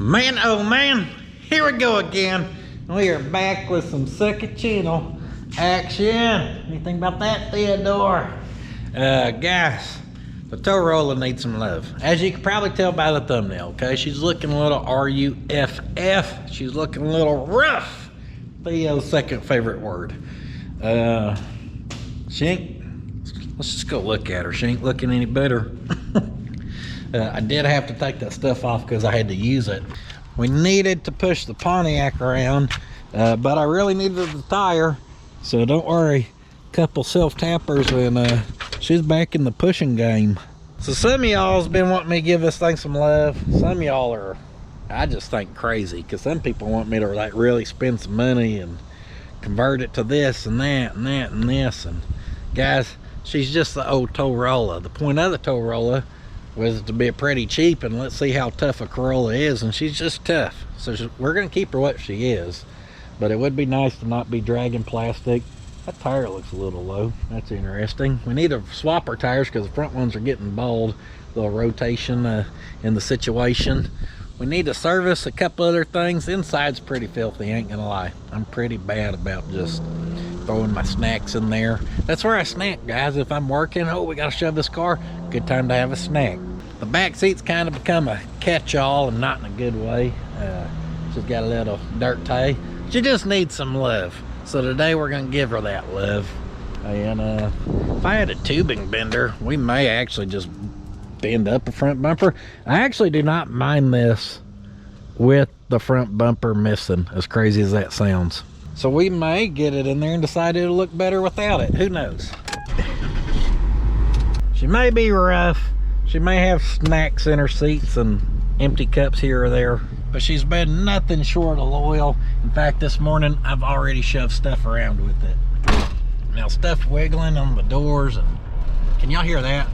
Man, oh man, here we go again. We are back with some second channel action. Anything about that, Theodore? Guys, the Tow-rolla needs some love. As you can probably tell by the thumbnail, okay? She's looking a little R-U-F-F. She's looking a little rough. Theo's second favorite word. She ain't, let's just go look at her. She ain't looking any better. I did have to take that stuff off because I had to use it. We needed to push the Pontiac around, but I really needed the tire, so don't worry. Couple self-tappers and she's back in the pushing game. So some of y'all's been wanting me to give this thing some love. Some of y'all are, I just think, crazy, because some people want me to like really spend some money and convert it to this and that and that and this. And guys, she's just the old Tow-rolla. The point of the Tow-rolla was to be pretty cheap, and let's see how tough a Corolla is, and she's just tough. So we're gonna keep her what she is, but it would be nice to not be dragging plastic. That tire looks a little low. That's interesting. We need to swap our tires because the front ones are getting bald. Little rotation in the situation. We need to service a couple other things. Inside's pretty filthy, ain't gonna lie. I'm pretty bad about just throwing my snacks in there. That's where I snack, guys. If I'm working, oh, we gotta shove this car, good time to have a snack. The back seat's kind of become a catch-all, and not in a good way. She's got a little dirt tie. She just needs some love. So today we're gonna give her that love. And if I had a tubing bender, we may actually just bend up a front bumper. I actually do not mind this with the front bumper missing, as crazy as that sounds. So we may get it in there and decide it'll look better without it. Who knows? She may be rough. She may have snacks in her seats and empty cups here or there, but she's been nothing short of loyal. In fact, this morning I've already shoved stuff around with it. Now, stuff wiggling on the doors, and can y'all hear that?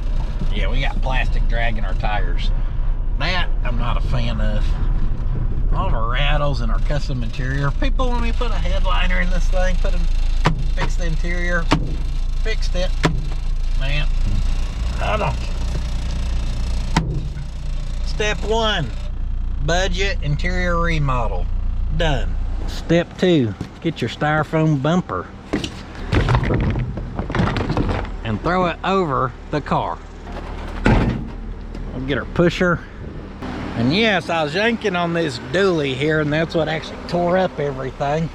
Yeah, we got plastic dragging our tires. That I'm not a fan of. All the rattles in our custom interior. People want me to put a headliner in this thing, fix the interior, fixed it. Man, I don't. Step 1, budget interior remodel. Done. Step 2, get your styrofoam bumper and throw it over the car. I'll get our pusher. And yes, I was yanking on this dually here, and that's what actually tore up everything.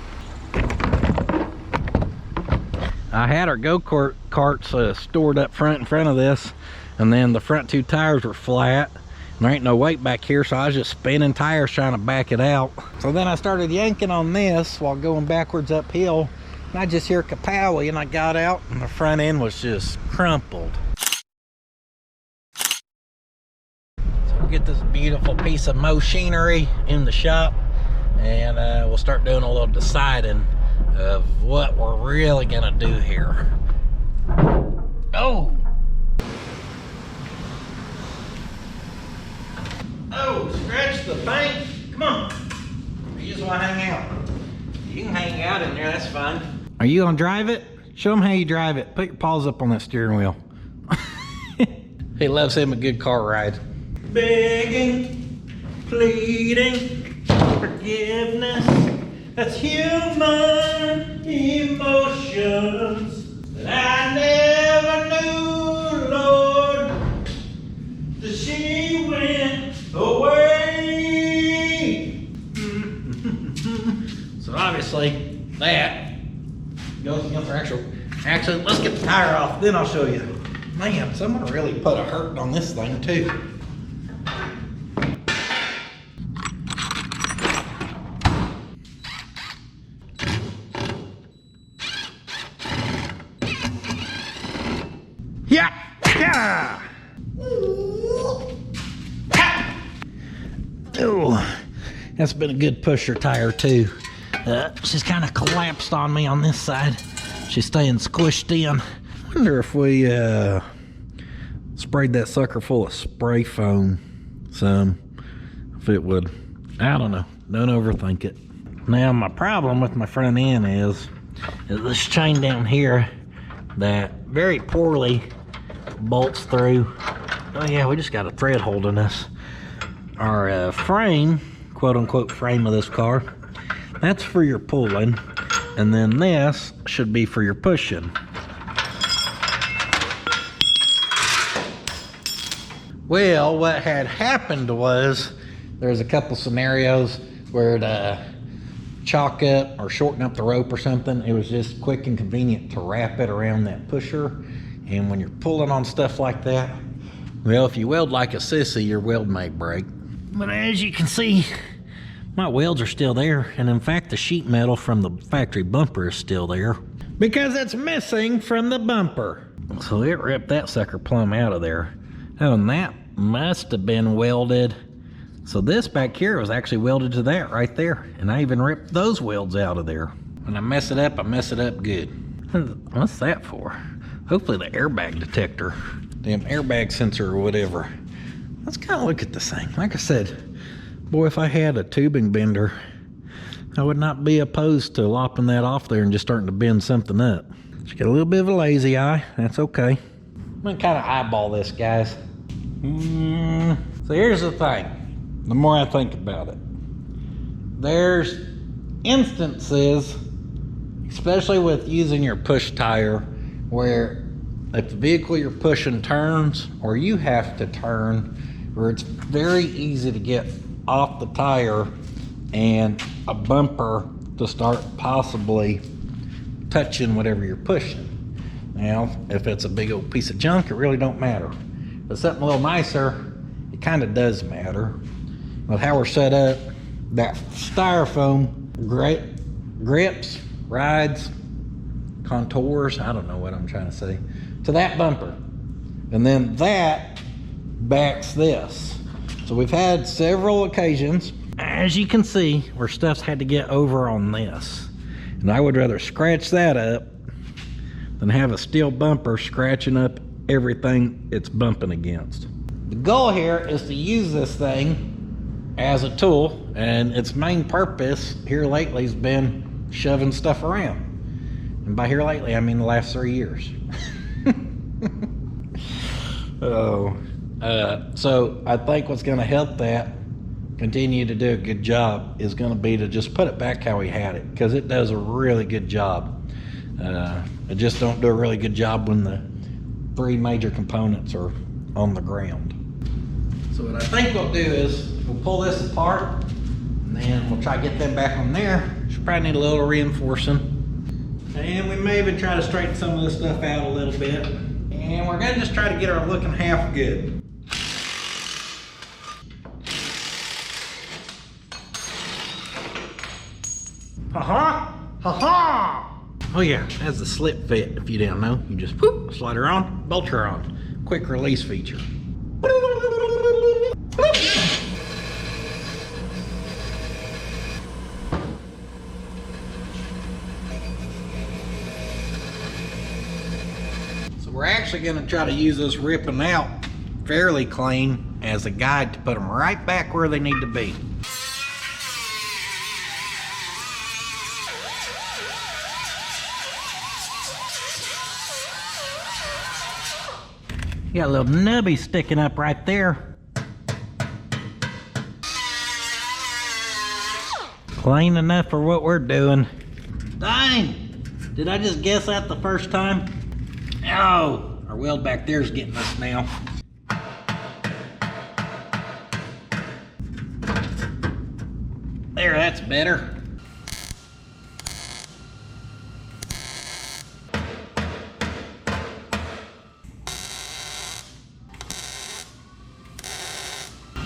I had our go-kart carts stored up front in front of this, and then the front two tires were flat. And there ain't no weight back here, so I was just spinning tires trying to back it out. So then I started yanking on this while going backwards uphill, and I just hear kapowie, and I got out, and the front end was just crumpled. Get this beautiful piece of machinery in the shop, and we'll start doing a little deciding of what we're really gonna do here. Oh, scratch the paint. Come on, you just want to hang out. You can hang out in there, that's fine. Are you gonna drive it? Show them how you drive it. Put your paws up on that steering wheel. He loves him a good car ride. Begging, pleading, forgiveness, that's human emotions that I never knew, Lord, that she went away. So obviously that goes against our actually, let's get the tire off, then I'll show you. Man, someone really put a hurt on this thing too. Yeah. Oh, that's been a good pusher tire too. She's kind of collapsed on me on this side. She's staying squished in. Wonder if we sprayed that sucker full of spray foam some, if it would. I don't know. Don't overthink it. Now my problem with my front end is this chain down here that very poorly bolts through. Oh yeah, we just got a thread holding us. Our frame quote-unquote frame of this car. That's for your pulling, and then this should be for your pushing. Well, what had happened was there's a couple scenarios where to chalk up or shorten up the rope or something, it was just quick and convenient to wrap it around that pusher. And when you're pulling on stuff like that, well, if you weld like a sissy, your weld may break. But as you can see, my welds are still there, and in fact the sheet metal from the factory bumper is still there because it's missing from the bumper. So it ripped that sucker plumb out of there. Oh, and that must have been welded. So this back here was actually welded to that right there, and I even ripped those welds out of there. When I mess it up, I mess it up good. What's that for? Hopefully the airbag detector, damn airbag sensor or whatever. Let's kind of look at this thing. Like I said, boy, if I had a tubing bender, I would not be opposed to lopping that off there and just starting to bend something up. Just got a little bit of a lazy eye. That's okay. I'm gonna kind of eyeball this, guys. So here's the thing. The more I think about it, there's instances, especially with using your push tire, where if the vehicle you're pushing turns or you have to turn, where it's very easy to get off the tire and a bumper to start possibly touching whatever you're pushing. Now, if it's a big old piece of junk, it really don't matter. If it's something a little nicer, it kind of does matter. With how we're set up, that styrofoam grips, rides, contours, I don't know what I'm trying to say, to that bumper. And then that backs this. So we've had several occasions, as you can see, where stuff's had to get over on this. And I would rather scratch that up than have a steel bumper scratching up everything it's bumping against. The goal here is to use this thing as a tool, and its main purpose here lately has been shoving stuff around. And by here lately, I mean the last 3 years. So I think what's going to help that continue to do a good job is going to be to just put it back how we had it, because it does a really good job. It just don't do a really good job when the 3 major components are on the ground. So what I think we'll do is we'll pull this apart, and then we'll try to get them back on there. Should probably need a little reinforcing. And we may even try to straighten some of this stuff out a little bit. And we're gonna just try to get her looking half good. Ha-ha! Ha-ha! Oh yeah, that's the slip fit, if you didn't know. You just whoop, slide her on, bolt her on. Quick release feature. So we're actually going to try to use this ripping out fairly clean as a guide to put them right back where they need to be. You got a little nubby sticking up right there. Clean enough for what we're doing. Dang! Did I just guess that the first time? Oh, our weld back there is getting us now. There, that's better.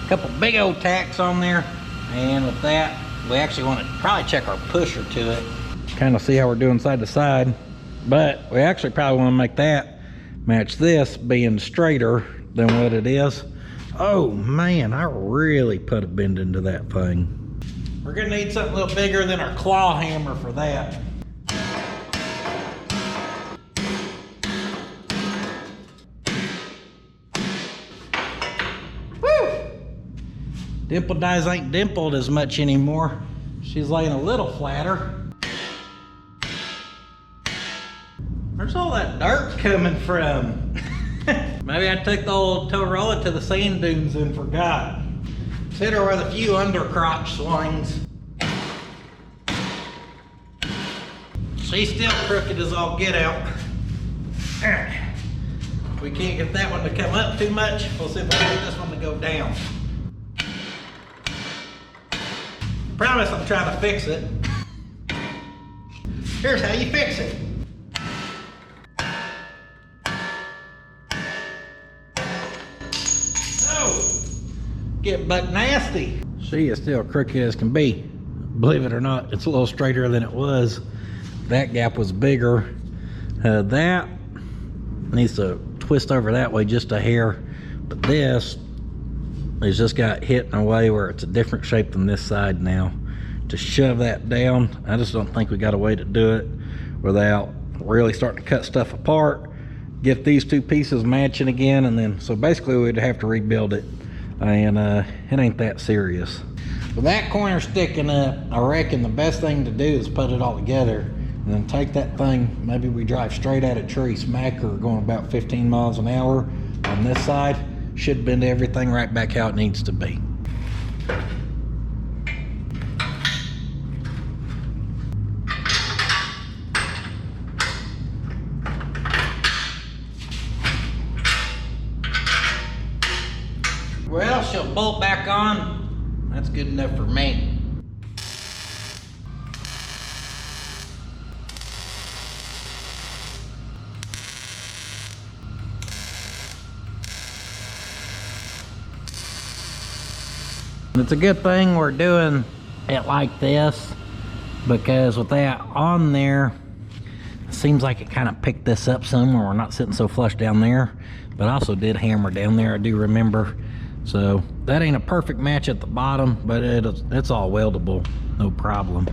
Couple big old tacks on there, and with that we actually want to probably check our pusher to it, kind of see how we're doing side to side, but we actually probably want to make that match this being straighter than what it is. Oh man, I really put a bend into that thing. We're gonna need something a little bigger than our claw hammer for that. Dimple Dies ain't dimpled as much anymore. She's laying a little flatter. Where's all that dirt coming from? Maybe I took the old Tow-rolla to the sand dunes and forgot. Hit her with a few undercrotch swings. She's still crooked as all get out. If we can't get that one to come up too much, we'll see if we can get this one to go down. Promise I'm trying to fix it. Here's how you fix it. Oh, get buck nasty. She is still crooked as can be. Believe it or not, it's a little straighter than it was. That gap was bigger. That needs to twist over that way just a hair, but this has just got hit in a way where it's a different shape than this side now. To shove that down, I just don't think we got a way to do it without really starting to cut stuff apart, get these two pieces matching again, and then so basically we'd have to rebuild it, and it ain't that serious. With that corner sticking up, I reckon the best thing to do is put it all together and then take that thing, maybe we drive straight at a tree, smack her going about 15 miles an hour on this side, should bend everything right back how it needs to be. Well, she'll bolt back on. That's good enough for me. It's a good thing we're doing it like this, because with that on there, it seems like it kind of picked this up some where we're not sitting so flush down there, but I also did hammer down there, I do remember. So that ain't a perfect match at the bottom, but it's all weldable, no problem.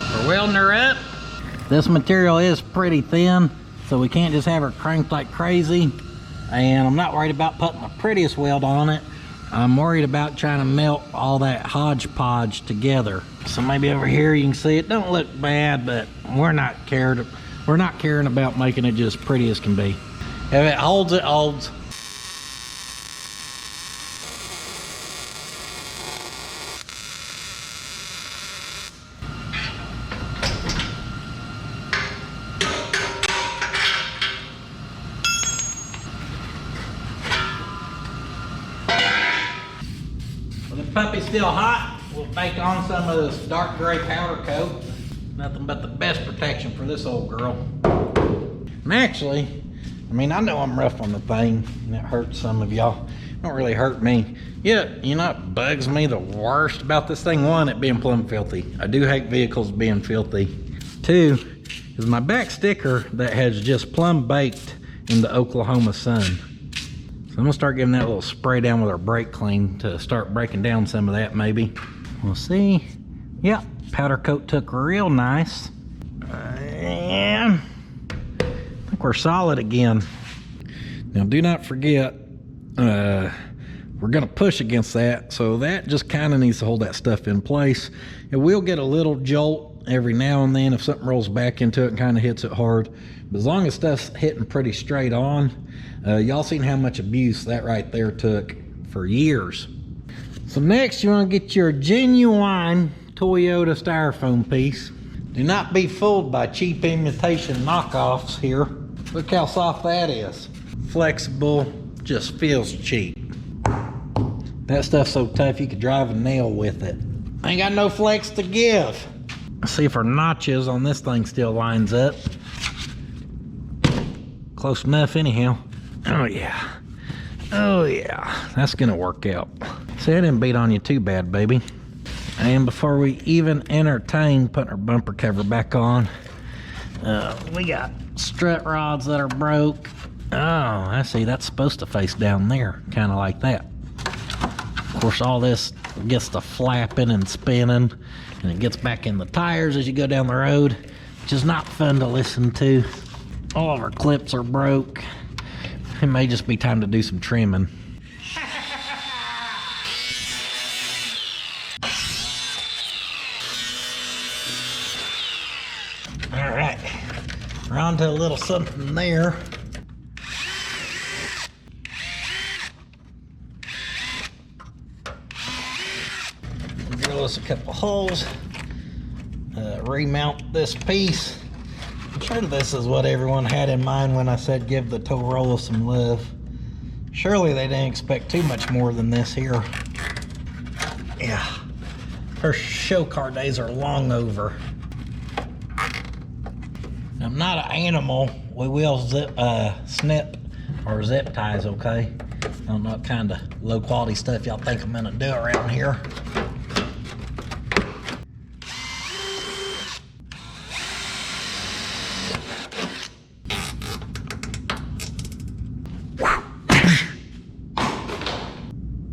We're welding her up. This material is pretty thin, so we can't just have her cranked like crazy. And I'm not worried about putting the prettiest weld on it. I'm worried about trying to melt all that hodgepodge together. So maybe over here you can see it don't look bad, but we're not caring about making it just pretty as can be. If it holds, it holds. The puppy's still hot. We'll bake on some of this dark gray powder coat. Nothing but the best protection for this old girl. And actually, I mean, I know I'm rough on the thing, and it hurts some of y'all. It don't really hurt me. Yeah, you know what bugs me the worst about this thing? One, it being plumb filthy. I do hate vehicles being filthy. Two, is my back sticker that has just plumb baked in the Oklahoma sun. I'm gonna start giving that a little spray down with our brake clean to start breaking down some of that maybe. We'll see. Yep, powder coat took real nice. And I think we're solid again. Now do not forget, we're gonna push against that, so that just kind of needs to hold that stuff in place. It will get a little jolt every now and then if something rolls back into it and kind of hits it hard. But as long as stuff's hitting pretty straight on, y'all seen how much abuse that right there took for years. So next you want to get your genuine Toyota styrofoam piece. Do not be fooled by cheap imitation knockoffs here. Look how soft that is. Flexible, just feels cheap. That stuff's so tough you could drive a nail with it. I ain't got no flex to give. Let's see if our notches on this thing still lines up. Close enough anyhow. Oh yeah. Oh yeah. That's gonna work out. See, I didn't beat on you too bad, baby. And before we even entertain putting our bumper cover back on, we got strut rods that are broke. Oh, I see. That's supposed to face down there, kind of like that. Of course, all this gets to flapping and spinning, and it gets back in the tires as you go down the road, which is not fun to listen to. All of our clips are broke. It may just be time to do some trimming. All right, we're on to a little something there. Drill us a couple holes, remount this piece. I'm sure this is what everyone had in mind when I said give the Tow-rolla some love. Surely they didn't expect too much more than this here. Yeah, her show car days are long over. I'm not an animal. We will snip or zip ties, okay? I don't know what kind of low quality stuff y'all think I'm gonna do around here.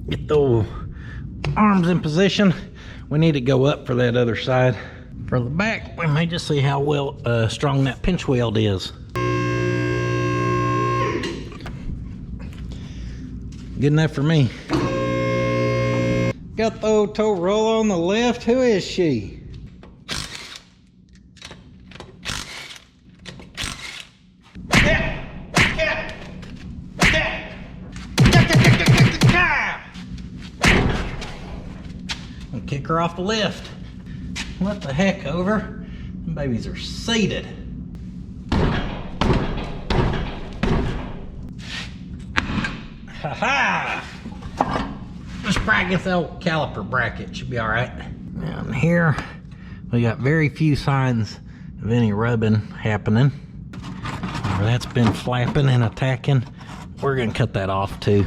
Get the arms in position. We need to go up for that other side. For the back, we may just see how well strong that pinch weld is. Good enough for me. Got the old Tow-rolla on the left. Who is she? Kick her off the lift. What the heck, over? Them babies are seated. Ha-ha! Let's practice the old caliper bracket. Should be all right. Down here, we got very few signs of any rubbing happening. Where that's been flapping and attacking, we're gonna cut that off too.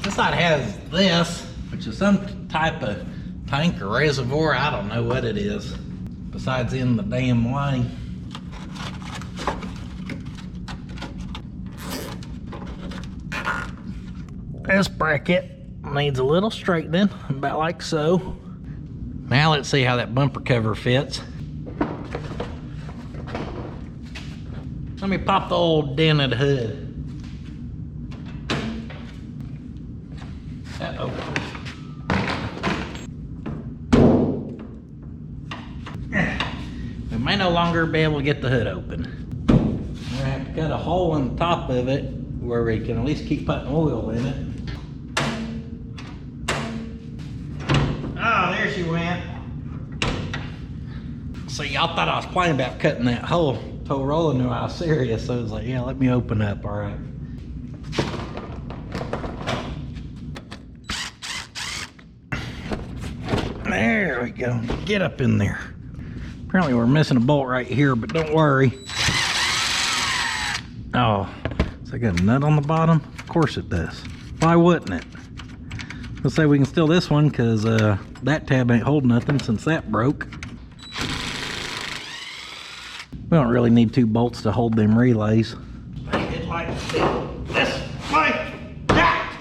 This side has this, which is some type of tank or reservoir. I don't know what it is, besides in the damn way. This bracket needs a little straightening, about like so. Now let's see how that bumper cover fits. Let me pop the old dented hood. Uh-oh. We may no longer be able to get the hood open. We're gonna have to cut a hole in the top of it where we can at least keep putting oil in it. Oh, there she went. See, y'all thought I was playing about cutting that hole. Tow-rolla knew I was serious, so it was like, yeah, let me open up, all right. There we go. Get up in there. Apparently we're missing a bolt right here, but don't worry. Oh, so I got a nut on the bottom? Of course it does. Why wouldn't it? Let's say we can steal this one because that tab ain't holding nothing since that broke. We don't really need two bolts to hold them relays. Make it like this, like that.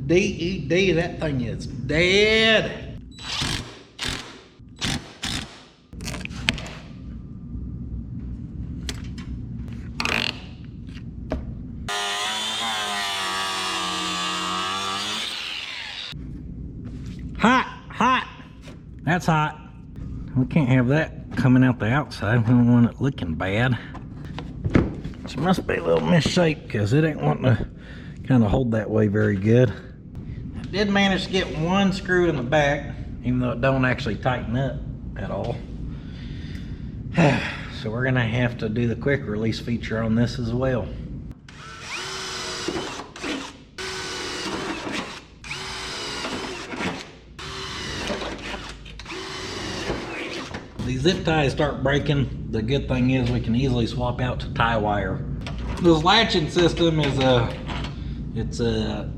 D-E-D, that thing is dead. Hot, hot. That's hot. We can't have that coming out the outside. We don't want it looking bad. It must be a little misshaped because it ain't wanting to kind of hold that way very good. I did manage to get one screw in the back, even though it don't actually tighten up at all. So we're gonna have to do the quick release feature on this as well. These zip ties start breaking. The good thing is we can easily swap out to tie wire. This latching system is it's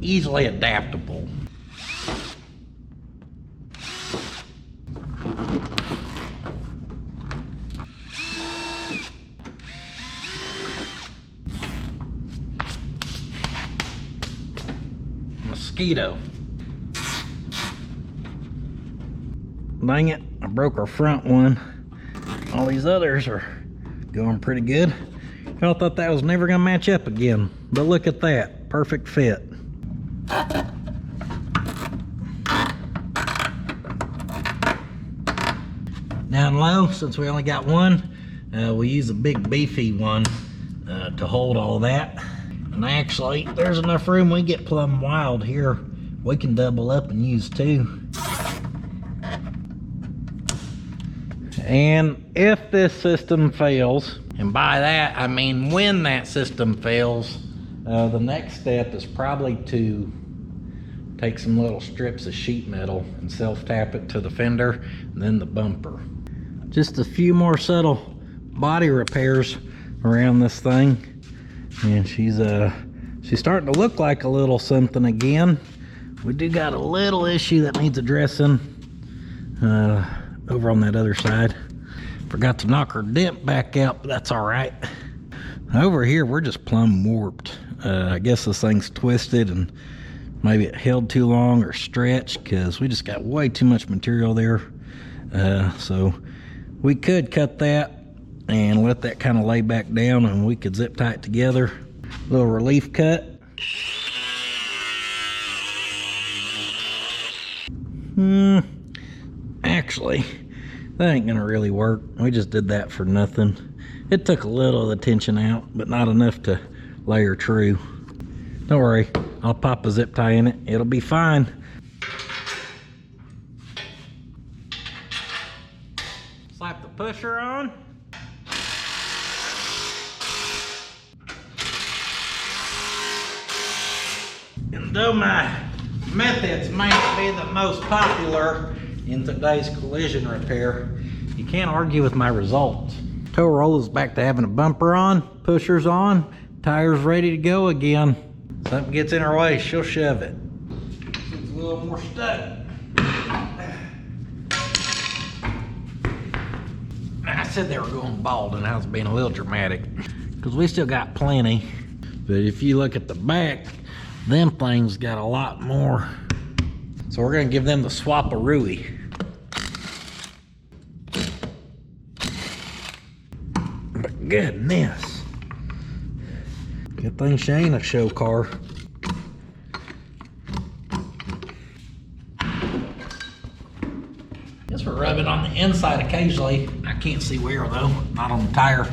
easily adaptable. Mosquito. Dang it, I broke our front one. All these others are going pretty good. Y'all thought that was never gonna match up again, but look at that, perfect fit. down low, since we only got one, we use a big beefy one to hold all that. And actually, there's enough room. We get plumb wild here. We can double up and use two. And if this system fails, and by that I mean when that system fails, the next step is probably to take some little strips of sheet metal and self-tap it to the fender and then the bumper. Just a few more subtle body repairs around this thing, and she's starting to look like a little something again. We do got a little issue that needs addressing over on that other side. Forgot to knock her dent back out, but that's all right. Over here, we're just plumb warped. I guess this thing's twisted and maybe it held too long or stretched, because we just got way too much material there. So we could cut that and let that kind of lay back down, and we could zip tie it together. A little relief cut. Actually, that ain't gonna really work. We just did that for nothing. It took a little of the tension out, but not enough to lay her true. Don't worry, I'll pop a zip tie in it. It'll be fine. Slap the pusher on. And though my methods may not be the most popular in today's collision repair, you can't argue with my results. Tow-rolla's back to having a bumper on, pushers on, tires ready to go again. Something gets in her way, she'll shove it. It's a little more stuck. I said they were going bald, and I was being a little dramatic, because we still got plenty. But if you look at the back, them things got a lot more. So we're gonna give them the swap-a-rooey. But goodness. Good thing she ain't a show car. Guess we're rubbing on the inside occasionally. I can't see where though, not on the tire.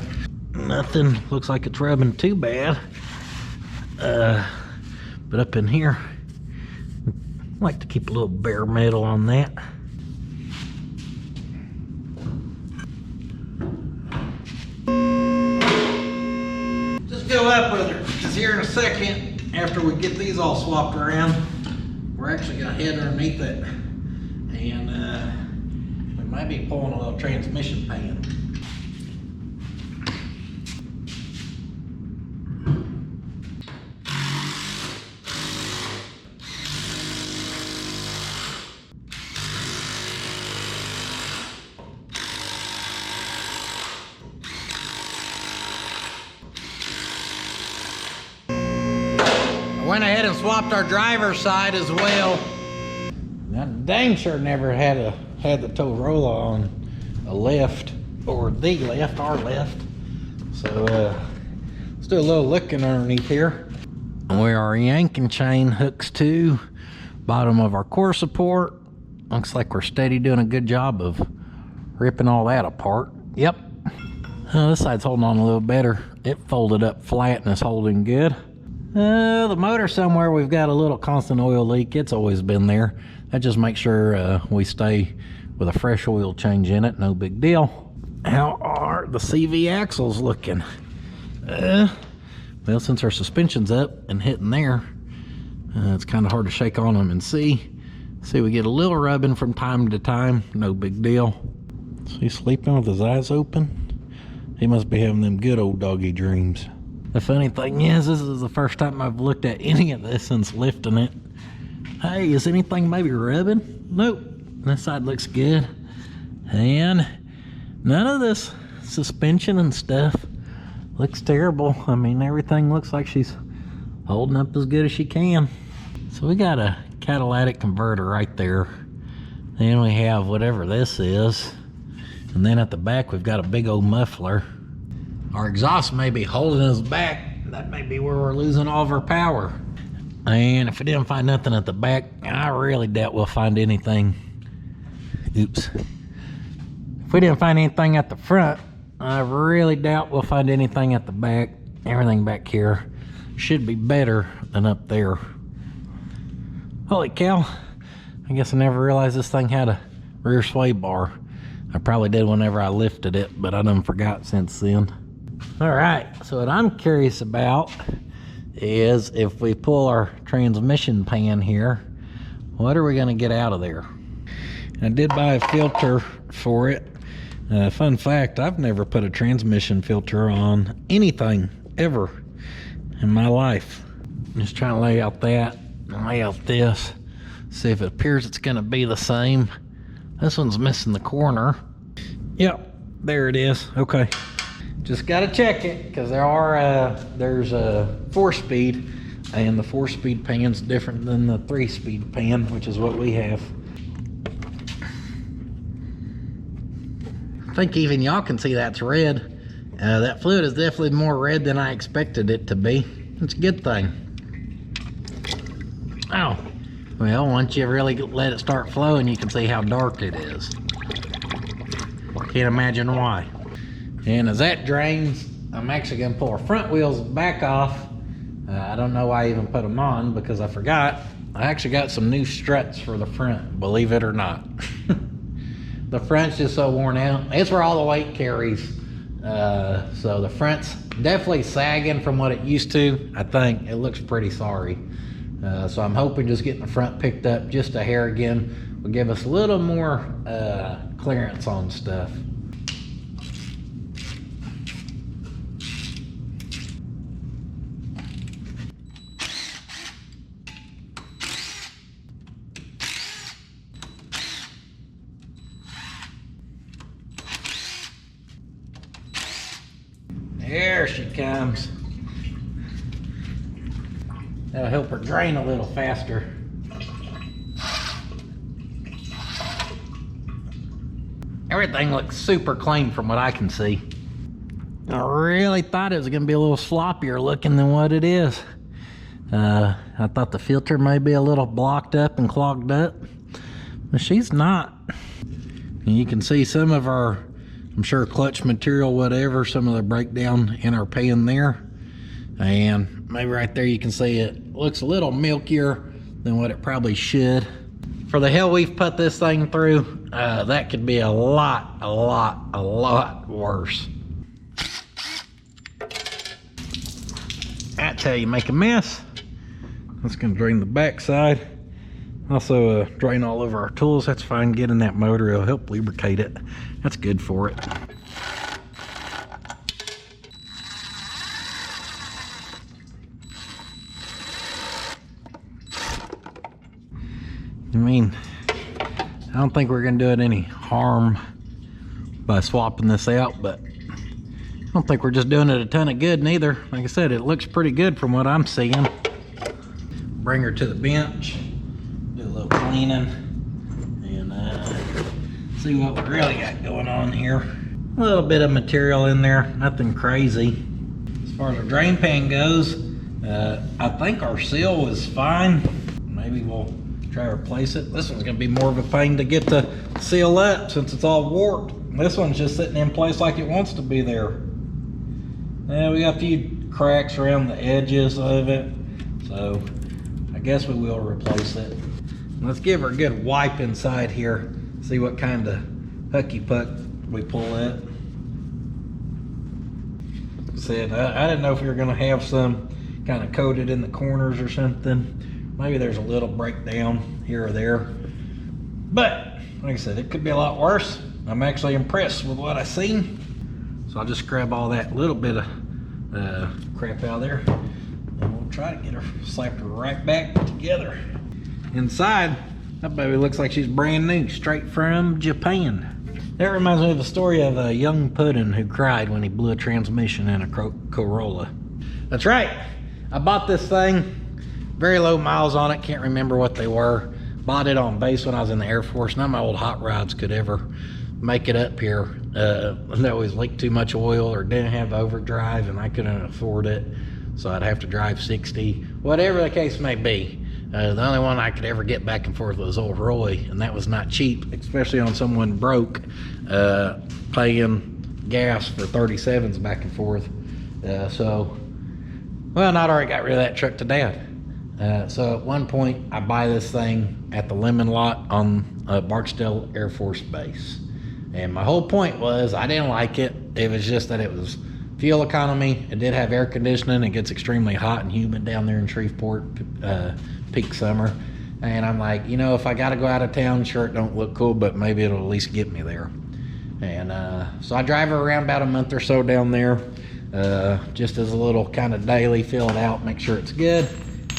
Nothing looks like it's rubbing too bad. But up in here, I like to keep a little bare metal on that. Just go up with her, because here in a second, after we get these all swapped around, we're actually gonna head underneath it, and we might be pulling a little transmission pan. Went ahead and swapped our driver's side as well. Now, dang sure never had the Tow-rolla on a left, or the left, our left. So let's do a little looking underneath here. Where our yanking chain hooks to, bottom of our core support. Looks like we're steady doing a good job of ripping all that apart. Yep. This side's holding on a little better. It folded up flat and is holding good. The motor somewhere, we've got a little constant oil leak. It's always been there. That just makes sure we stay with a fresh oil change in it. No big deal. How are the CV axles looking? Well, since our suspension's up and hitting there, it's kind of hard to shake on them and see. See, we get a little rubbing from time to time. No big deal. Is he sleeping with his eyes open? He must be having them good old doggy dreams. The funny thing is, this is the first time I've looked at any of this since lifting it. Hey, is anything maybe rubbing? Nope. This side looks good. And none of this suspension and stuff looks terrible. I mean, everything looks like she's holding up as good as she can. So we got a catalytic converter right there. Then we have whatever this is. And then at the back, we've got a big old muffler. Our exhaust may be holding us back. That may be where we're losing all of our power. And if we didn't find nothing at the back, I really doubt we'll find anything. Oops. If If we didn't find anything at the front, I really doubt we'll find anything at the back. Everything back here should be better than up there. Holy cow. I guess I never realized this thing had a rear sway bar. I probably did whenever I lifted it, but I done forgot since then. All right, so what I'm curious about is if we pull our transmission pan here, what are we gonna get out of there? I did buy a filter for it. Fun fact, I've never put a transmission filter on anything ever in my life. Just trying to lay out that and lay out this. See if it appears it's gonna be the same. This one's missing the corner. Yep, there it is. Okay. Just gotta check it, because there's a 4-speed, and the 4-speed pan's different than the 3-speed pan, which is what we have. I think even y'all can see that's red. That fluid is definitely more red than I expected it to be. It's a good thing. Oh, well, once you really let it start flowing, you can see how dark it is. Can't imagine why. And as that drains, I'm actually gonna pull our front wheels back off. I don't know why I even put them on, because I forgot. I actually got some new struts for the front, believe it or not. The front's just so worn out. It's where all the weight carries. So the front's definitely sagging from what it used to. I think it looks pretty sorry. So I'm hoping just getting the front picked up just a hair again will give us a little more clearance on stuff. There she comes. That'll help her drain a little faster. Everything looks super clean from what I can see. I really thought it was gonna be a little sloppier looking than what it is. I thought the filter may be a little blocked up and clogged up, but she's not. And you can see some of our, I'm sure, clutch material, whatever, some of the breakdown in our pan there. And maybe right there you can see it looks a little milkier than what it probably should. For the hell we've put this thing through, that could be a lot worse. I tell you, make a mess. That's gonna drain the backside. Also drain all over our tools. That's fine. Get in that motor, it'll help lubricate it. That's good for it. I mean, I don't think we're gonna do it any harm by swapping this out, but I don't think we're just doing it a ton of good neither. Like I said, it looks pretty good from what I'm seeing. Bring her to the bench, do a little cleaning, and see what we really got going on here. A little bit of material in there, nothing crazy. As far as our drain pan goes, I think our seal is fine. Maybe we'll try to replace it. This one's gonna be more of a pain to get the seal up since it's all warped. This one's just sitting in place like it wants to be there. Yeah, we got a few cracks around the edges of it, so I guess we will replace it. Let's give her a good wipe inside here, see what kind of hooky puck we pull it. Said I didn't know if we were gonna have some kind of coated in the corners or something. Maybe there's a little breakdown here or there, but like I said, it could be a lot worse. I'm actually impressed with what I seen. So I'll just grab all that little bit of crap out of there, and we'll try to get her, slap her right back together. Inside, that baby looks like she's brand new, straight from Japan. That reminds me of a story of a young puddin' who cried when he blew a transmission in a Tow-rolla. That's right, I bought this thing, very low miles on it, can't remember what they were. Bought it on base when I was in the Air Force. None of my old hot rods could ever make it up here. They always leaked too much oil or didn't have overdrive, and I couldn't afford it, so I'd have to drive 60, whatever the case may be. The only one I could ever get back and forth was old Roy, and that was not cheap, especially on someone broke, paying gas for 37s back and forth. Well, I'd already got rid of that truck to Dad. So at one point, I buy this thing at the lemon lot on Barksdale Air Force Base. And my whole point was, I didn't like it. It was just that it was fuel economy. It did have air conditioning. It gets extremely hot and humid down there in Shreveport, peak summer. And I'm like, you know, if I got to go out of town, sure, it don't look cool, but maybe it'll at least get me there. And so I drive her around about a month or so down there, just as a little kind of daily, fill it out, make sure it's good.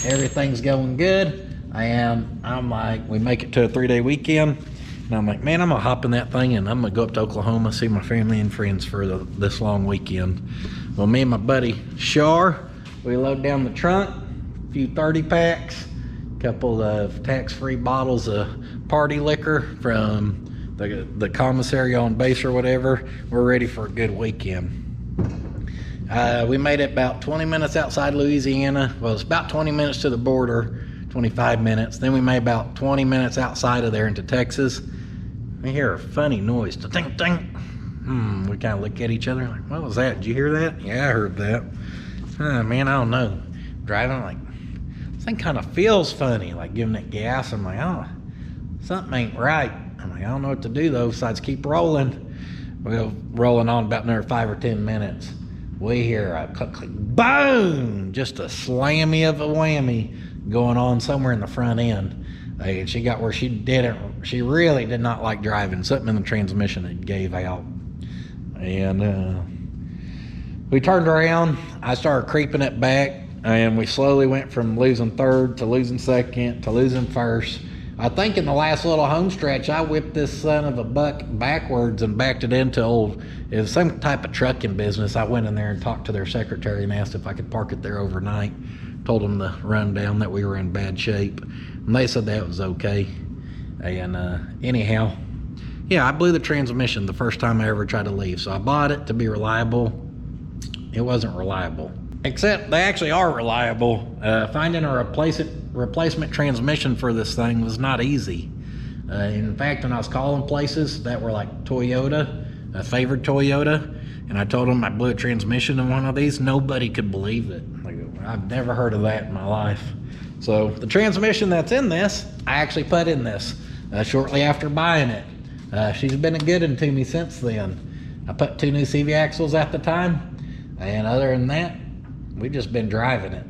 Everything's going good. I'm like, we make it to a 3-day weekend, and I'm like, man, I'm gonna hop in that thing and I'm gonna go up to Oklahoma, see my family and friends for this long weekend. Well, me and my buddy Shar, we load down the trunk, a few 30 packs, a couple of tax-free bottles of party liquor from the commissary on base or whatever. We're ready for a good weekend. We made it about 20 minutes outside Louisiana. Well, it's about 20 minutes to the border, 25 minutes. Then we made about 20 minutes outside of there into Texas. We hear a funny noise, ding, ding. We kind of look at each other like, what was that? Did you hear that? Yeah, I heard that. Man, I don't know. Driving, like, this thing kind of feels funny, like giving it gas. I'm like, oh, something ain't right. I'm like, I don't know what to do though, besides keep rolling. We're rolling on about another 5 or 10 minutes. We hear a click, click, boom! Just a slammy of a whammy going on somewhere in the front end. And she got where she really did not like driving. Something in the transmission that gave out. And we turned around. I started creeping it back, and we slowly went from losing third to losing second to losing first. I think in the last little home stretch, I whipped this son of a buck backwards and backed it into it was some type of trucking business. I went in there and talked to their secretary and asked if I could park it there overnight. Told them the rundown that we were in bad shape. And they said that was okay. And anyhow, yeah, I blew the transmission the first time I ever tried to leave. So I bought it to be reliable. It wasn't reliable. Except they actually are reliable. Finding a replacement transmission for this thing was not easy. In fact, when I was calling places that were like Toyota, a favored Toyota, and I told them I blew a transmission in one of these, nobody could believe it. Like, I've never heard of that in my life. So the transmission that's in this, I actually put in this shortly after buying it. She's been a good one to me since then. I put 2 new CV axles at the time, and other than that, we've just been driving it.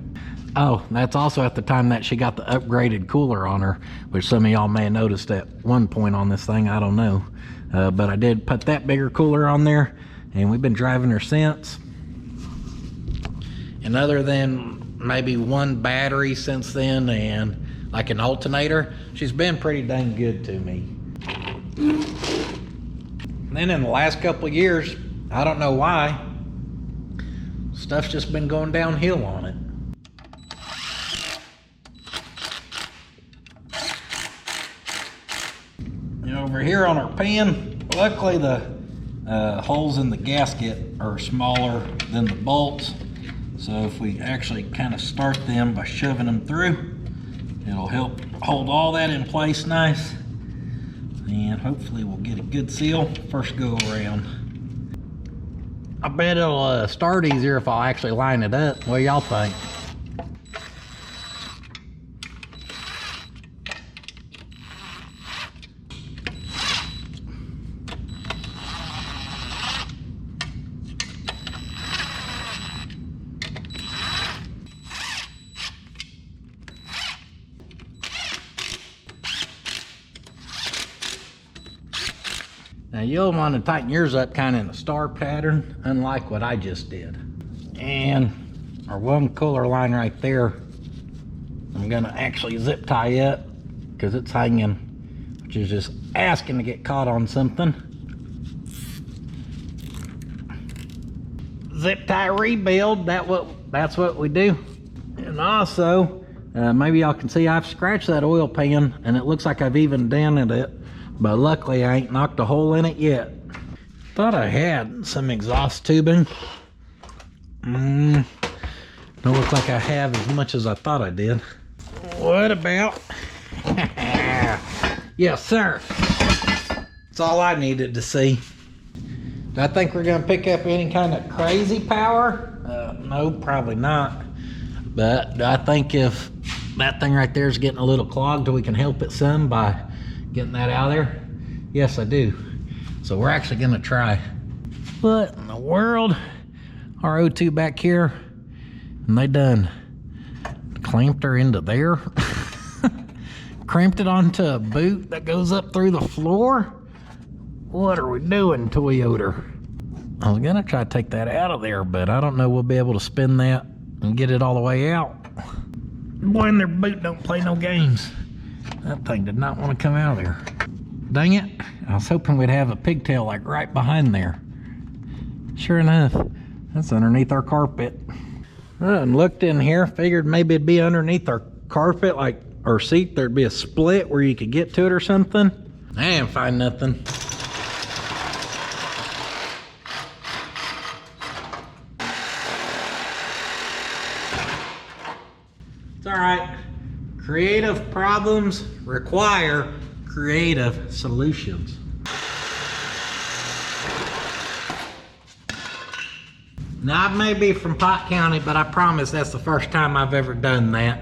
Oh, that's also at the time that she got the upgraded cooler on her, which some of y'all may have noticed at one point on this thing, I don't know. But I did put that bigger cooler on there, and we've been driving her since. And other than maybe one battery since then and like an alternator, she's been pretty dang good to me. And then in the last couple of years, I don't know why, stuff's just been going downhill on it. And over here on our pan, luckily the holes in the gasket are smaller than the bolts. So if we actually kind of start them by shoving them through, it'll help hold all that in place nice. And hopefully we'll get a good seal first go around. I bet it'll start easier if I'll actually line it up. What do y'all think? Now you'll want to tighten yours up kind of in a star pattern, unlike what I just did. And our one cooler line right there, I'm gonna actually zip tie up because it's hanging, which is just asking to get caught on something. Zip tie rebuild, that's what we do. And also, maybe y'all can see I've scratched that oil pan and it looks like I've even dented it. But luckily I ain't knocked a hole in it yet. Thought I had some exhaust tubing. Don't look like I have as much as I thought I did. What about? Yes, sir. That's all I needed to see. Do I think we're gonna pick up any kind of crazy power? No, probably not. But do I think if that thing right there is getting a little clogged, we can help it some by getting that out of there? Yes, I do. So we're actually gonna try. What in the world? Our O2 back here, and they done clamped her into there. Cramped it onto a boot that goes up through the floor. What are we doing, Toyota? I was gonna try to take that out of there, but I don't know we'll be able to spin that and get it all the way out. Boy, in their boot don't play no games. That thing did not want to come out of there. Dang it, I was hoping we'd have a pigtail like right behind there. Sure enough, that's underneath our carpet. And looked in here, figured maybe it'd be underneath our carpet, like our seat, there'd be a split where you could get to it or something. I didn't find nothing. It's all right. Creative problems require creative solutions. Now, I may be from Pot County, but I promise that's the first time I've ever done that.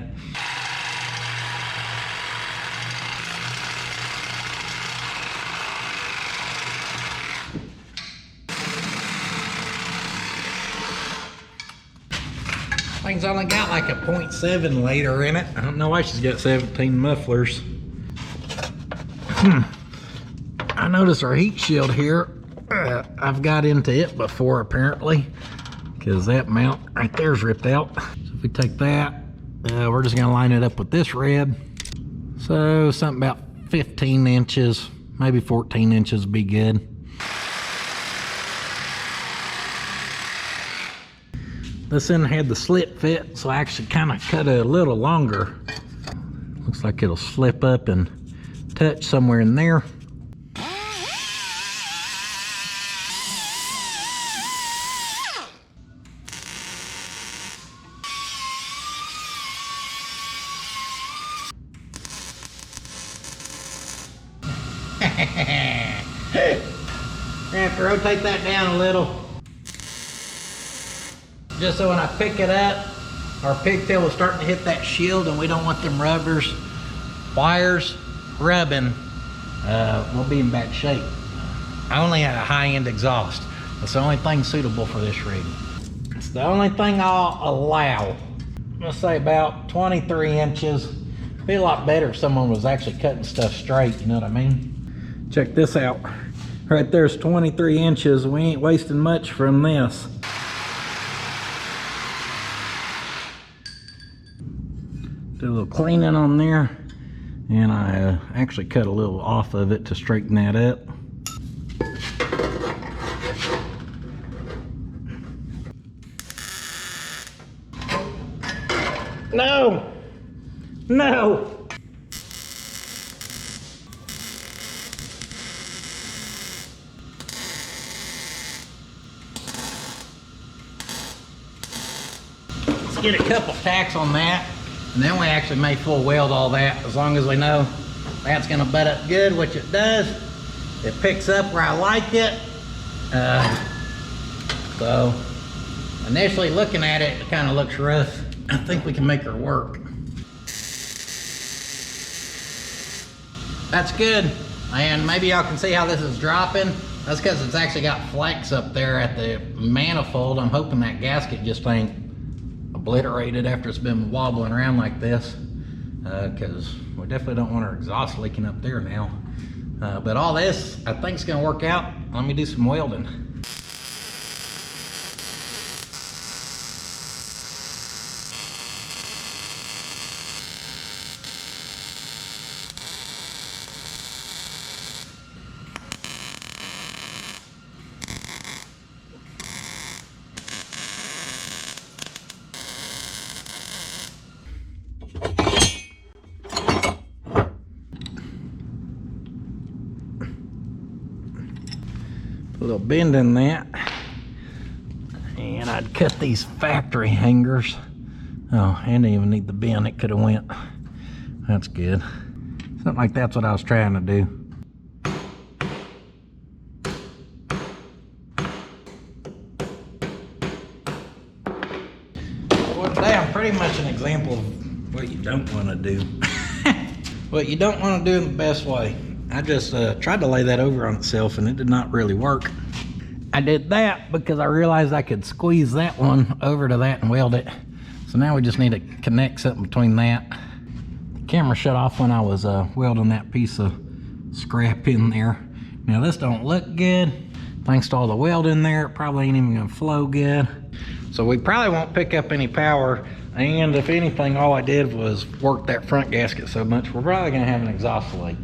Thing's only got like a 0.7 liter in it. I don't know why she's got 17 mufflers. I noticed our heat shield here. I've got into it before apparently, because that mount right there is ripped out. So if we take that, we're just gonna line it up with this red. So something about 15 inches, maybe 14 inches would be good. This end had the slit fit, so I actually kind of cut it a little longer. Looks like it'll slip up and touch somewhere in there. I have to rotate that down a little. Just so when I pick it up, our pigtail is starting to hit that shield and we don't want them wires rubbing. We'll be in bad shape. I only had a high-end exhaust. That's the only thing suitable for this rig. It's the only thing I'll allow. Let's say about 23 inches. It'd be a lot better if someone was actually cutting stuff straight, you know what I mean? Check this out. Right there's 23 inches. We ain't wasting much from this. Do a little cleaning on there, and I actually cut a little off of it to straighten that up. No! No! Let's get a couple tacks on that. And then we actually may full weld all that, as long as we know that's gonna butt up good, which it does. It picks up where I like it. So initially looking at it, it kind of looks rough. I think we can make her work. That's good. And maybe y'all can see how this is dropping. That's because it's actually got flex up there at the manifold. I'm hoping that gasket just ain't obliterated after it's been wobbling around like this, because we definitely don't want our exhaust leaking up there now. But all this I think is going to work out. Let me do some welding. A little bend in that, and I'd cut these factory hangers. Oh, I didn't even need the bend, it could have went That's good. Something like that's what I was trying to do. Well, today I'm pretty much an example of what you don't want to do. What you don't want to do in the best way. I just tried to lay that over on itself and it did not really work. I did that because I realized I could squeeze that one over to that and weld it. So now we just need to connect something between that. The camera shut off when I was welding that piece of scrap in there. Now this don't look good. Thanks to all the weld in there, it probably ain't even gonna flow good. So we probably won't pick up any power. And if anything, all I did was work that front gasket so much, we're probably gonna have an exhaust leak.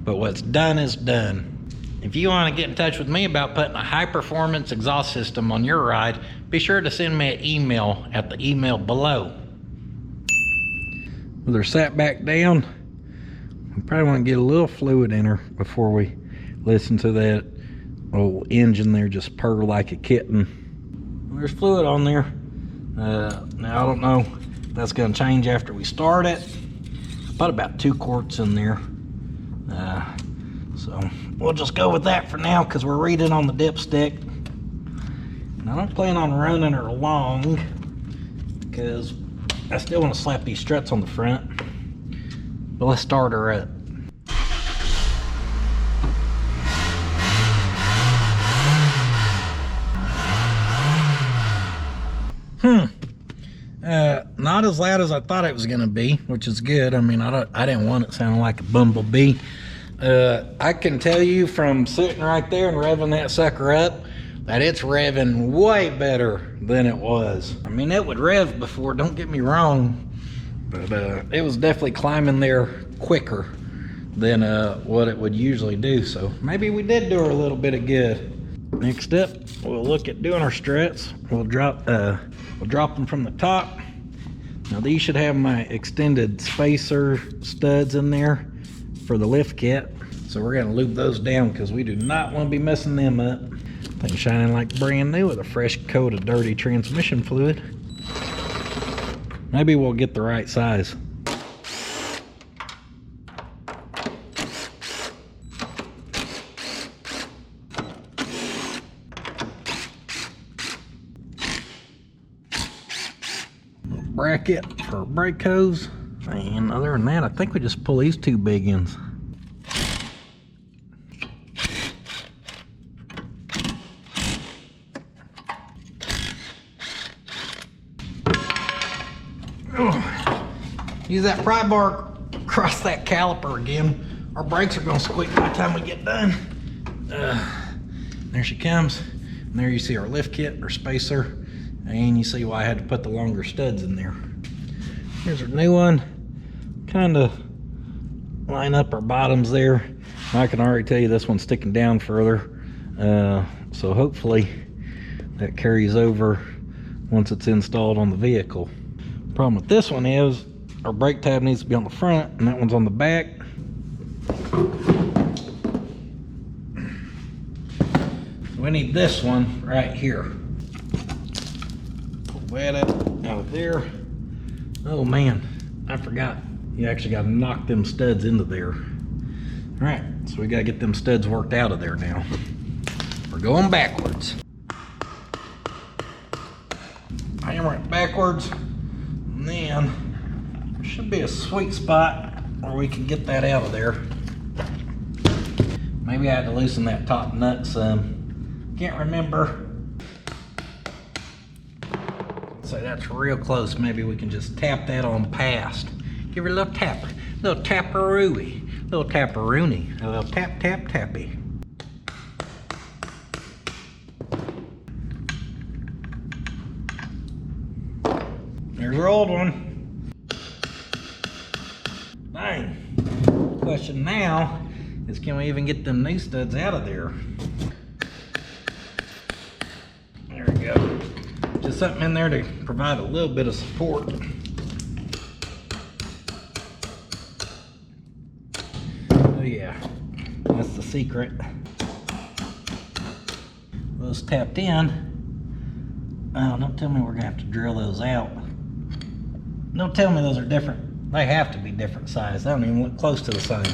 But what's done is done. If you want to get in touch with me about putting a high-performance exhaust system on your ride, be sure to send me an email at the email below. With her sat back down, we probably want to get a little fluid in her before we listen to that old engine there just purr like a kitten. There's fluid on there. Now I don't know if that's going to change after we start it. I put about 2 quarts in there. So we'll just go with that for now because we're reading on the dipstick. And I don't plan on running her long because I still want to slap these struts on the front. But let's start her up. Not as loud as I thought it was gonna be, which is good. I mean, I didn't want it sounding like a bumblebee. I can tell you from sitting right there and revving that sucker up that it's revving way better than it was. I mean, it would rev before, don't get me wrong, but it was definitely climbing there quicker than what it would usually do. So maybe we did do her a little bit of good. Next up, we'll look at doing our struts. We'll drop them from the top. Now these should have my extended spacer studs in there for the lift kit. So we're gonna lube those down because we do not want to be messing them up. Things shining like brand new with a fresh coat of dirty transmission fluid. Maybe we'll get the right size. Bracket for brake hose, and other than that I think we just pull these 2 big ends. Use that pry bar across that caliper again. Our brakes are gonna squeak by the time we get done. There she comes, and there you see our lift kit, our spacer. And you see why I had to put the longer studs in there. Here's our new one. Kind of line up our bottoms there. I can already tell you this one's sticking down further. So hopefully that carries over once it's installed on the vehicle. Problem with this one is our brake tab needs to be on the front and that one's on the back. So we need this one right here. That out of there. Oh man, I forgot. You actually got to knock them studs into there. All right, so we got to get them studs worked out of there now. We're going backwards. Hammer it backwards, and then there should be a sweet spot where we can get that out of there. Maybe I had to loosen that top nut some. Can't remember. So that's real close. Maybe we can just tap that on past. Give her a little tap, little taparooey, little taparoony, a little tap, tap, tappy. There's our old one. Dang. Question now is, can we even get them new studs out of there? There we go. Just something in there to provide a little bit of support. Oh yeah, that's the secret. Those tapped in. Oh, don't tell me we're gonna have to drill those out. Don't tell me those are different They have to be different size. They don't even look close to the same.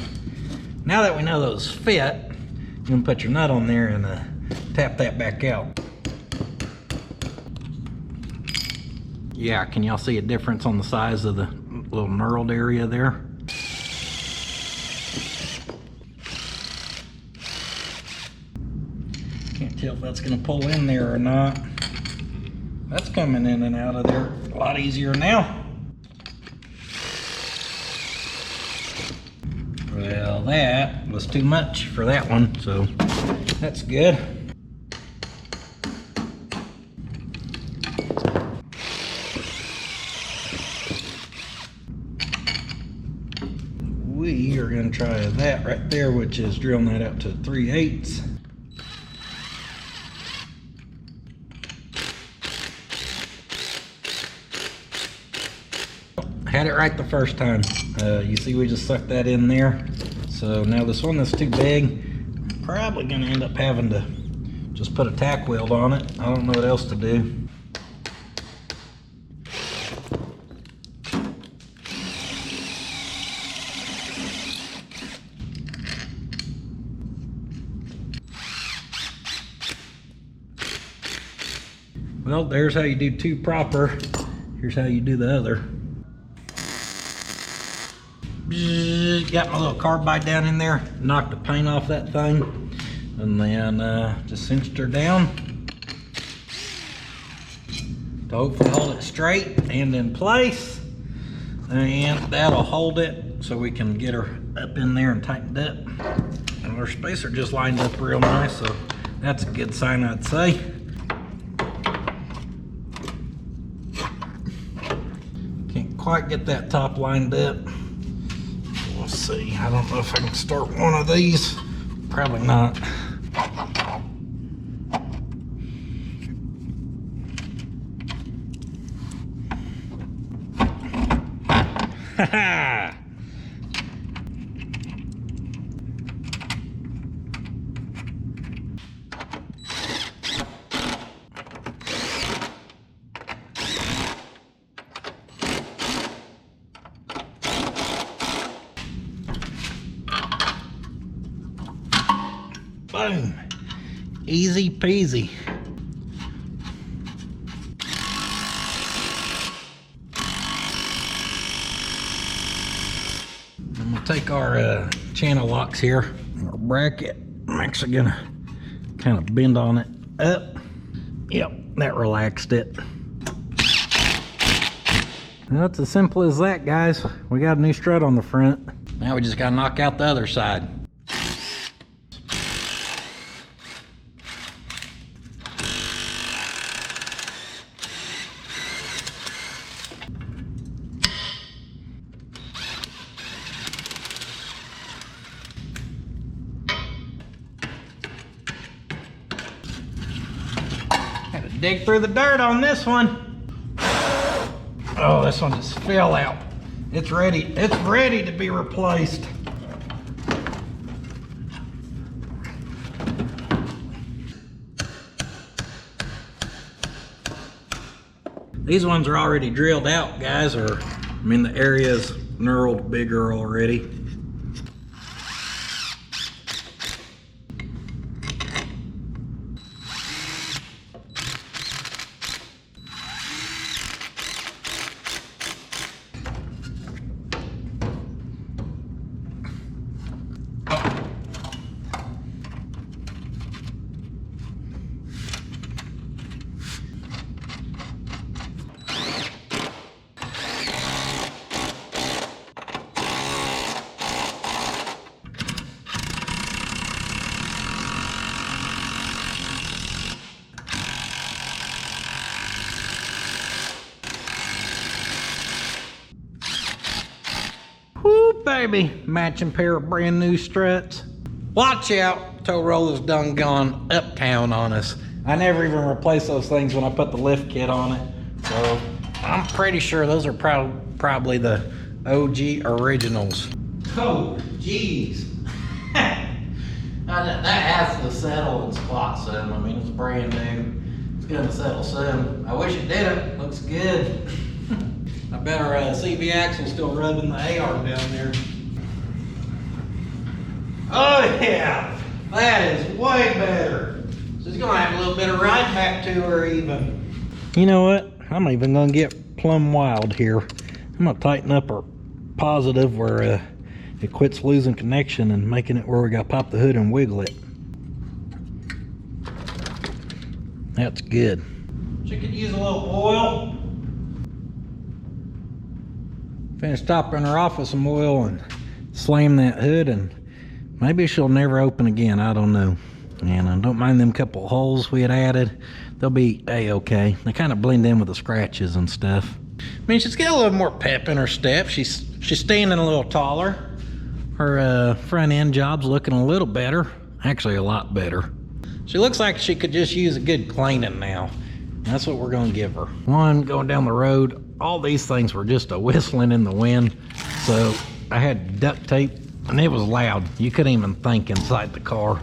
Now that we know those fit, you can put your nut on there and tap that back out. Yeah, can y'all see a difference on the size of the little knurled area there? Can't tell if that's gonna pull in there or not. That's coming in and out of there a lot easier now. Well, that was too much for that one, so that's good. We are going to try that right there, which is drilling that out to 3/8. Had it right the first time. You see we just sucked that in there. So now this one that's too big, I'm probably going to end up having to just put a tack weld on it. I don't know what else to do. Well, there's how you do two proper. Here's how you do the other. Got my little carbide down in there, knocked the paint off that thing, and then just cinched her down to hopefully hold it straight and in place, and that'll hold it so we can get her up in there and tightened up. And our spacer just lined up real nice, so that's a good sign, I'd say. Can't quite get that top lined up. We'll see. I don't know if I can start one of these. Probably not. Ha ha! Boom. Easy peasy. I'm gonna take our channel locks here, our bracket. I'm actually gonna kind of bend on it up. Yep, that relaxed it. Well, it's as simple as that, guys. We got a new strut on the front. Now we just gotta knock out the other side. Had to dig through the dirt on this one. Oh, this one just fell out. It's ready to be replaced. These ones are already drilled out, guys, or I mean the area's knurled bigger already. Woo, baby, matching pair of brand new struts. Watch out, Tow-rolla's done gone uptown on us. I never even replaced those things when I put the lift kit on it. So I'm pretty sure those are probably the OG originals. Oh, geez. That has to settle and squat soon. I mean, it's brand new. It's gonna settle soon. I wish it didn't. Looks good. I bet our CV axle's still rubbing the AR down there. Oh yeah, that is way better. She's gonna have a little bit of ride back to her even. You know what? I'm even gonna get plumb wild here. I'm gonna tighten up our positive where it quits losing connection and making it where we gotta pop the hood and wiggle it. That's good. She could use a little oil. Finish topping her off with some oil and slam that hood, and maybe she'll never open again. I don't know. And I don't mind them couple of holes we had added. They'll be a-okay. They kind of blend in with the scratches and stuff. I mean, she's got a little more pep in her step. She's standing a little taller. Her front end job's looking a little better. Actually, a lot better. She looks like she could just use a good cleaning now. That's what we're gonna give her. One, going down the road, all these things were just a whistling in the wind. So I had duct tape, and it was loud. You couldn't even think inside the car.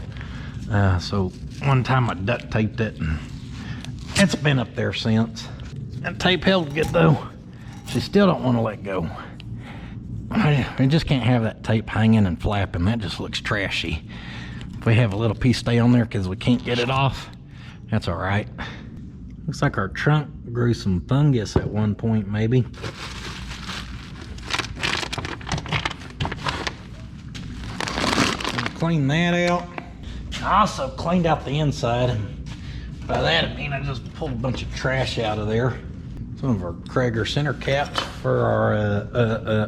So one time I duct taped it, and it's been up there since. That tape held good though. She still don't want to let go. We just can't have that tape hanging and flapping. That just looks trashy. If we have a little piece stay on there because we can't get it off, that's all right. Looks like our trunk grew some fungus at one point, maybe. Clean that out. I also cleaned out the inside, and by that I mean I just pulled a bunch of trash out of there. Some of our Krager center caps for our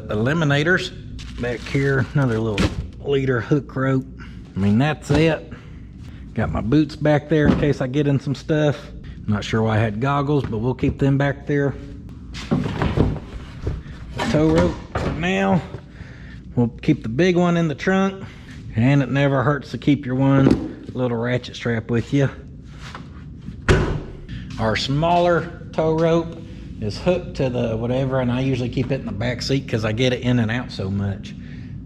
eliminators. Back here, another little leader hook rope. I mean, that's it. Got my boots back there in case I get in some stuff. Not sure why I had goggles, but we'll keep them back there. The tow rope for now. We'll keep the big one in the trunk, and it never hurts to keep your one little ratchet strap with you. Our smaller tow rope is hooked to the whatever, and I usually keep it in the back seat because I get it in and out so much.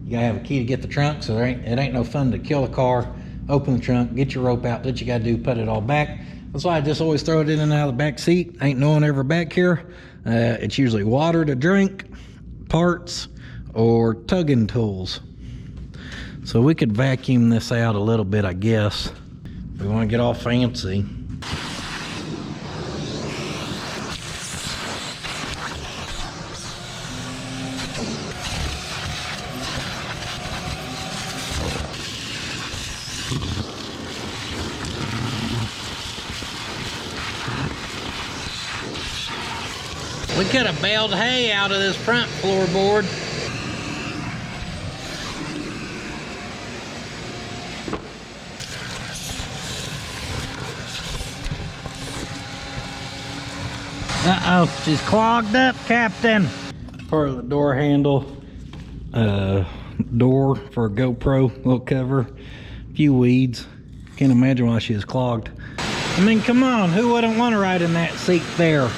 You gotta have a key to get the trunk, so it ain't no fun to kill a car, open the trunk, get your rope out, what you gotta do, put it all back. That's why I just always throw it in and out of the back seat. Ain't no one ever back here. It's usually water to drink, parts, or tugging tools. So we could vacuum this out a little bit, I guess. We want to get all fancy. We could have baled hay out of this front floorboard. Uh-oh, she's clogged up, Captain. Part of the door handle, door for a GoPro, little cover, a few weeds. Can't imagine why she is clogged. I mean, come on, who wouldn't want to ride in that seat there?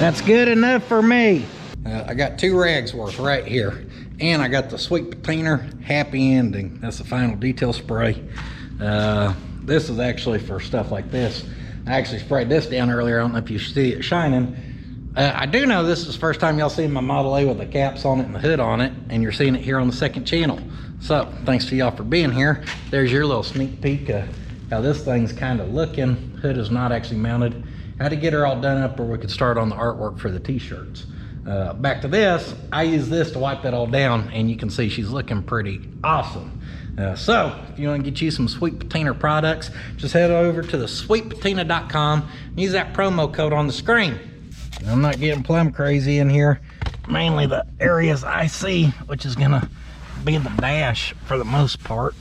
That's good enough for me. I got 2 rags worth right here. And I got the Sweet Patina Happy Ending. That's the final detail spray. This is actually for stuff like this. I actually sprayed this down earlier. I don't know if you see it shining. I do know this is the first time y'all seen my Model A with the caps on it and the hood on it, and you're seeing it here on the second channel. So thanks to y'all for being here. There's your little sneak peek of how this thing's kind of looking. Hood is not actually mounted. Had to get her all done up where we could start on the artwork for the t-shirts. Back to this, I use this to wipe that all down, and you can see she's looking pretty awesome. So if you want to get you some Sweet Patina products, just head over to the sweetpatina.com and use that promo code on the screen. I'm not getting plumb crazy in here. Mainly the areas I see, which is gonna be the dash for the most part.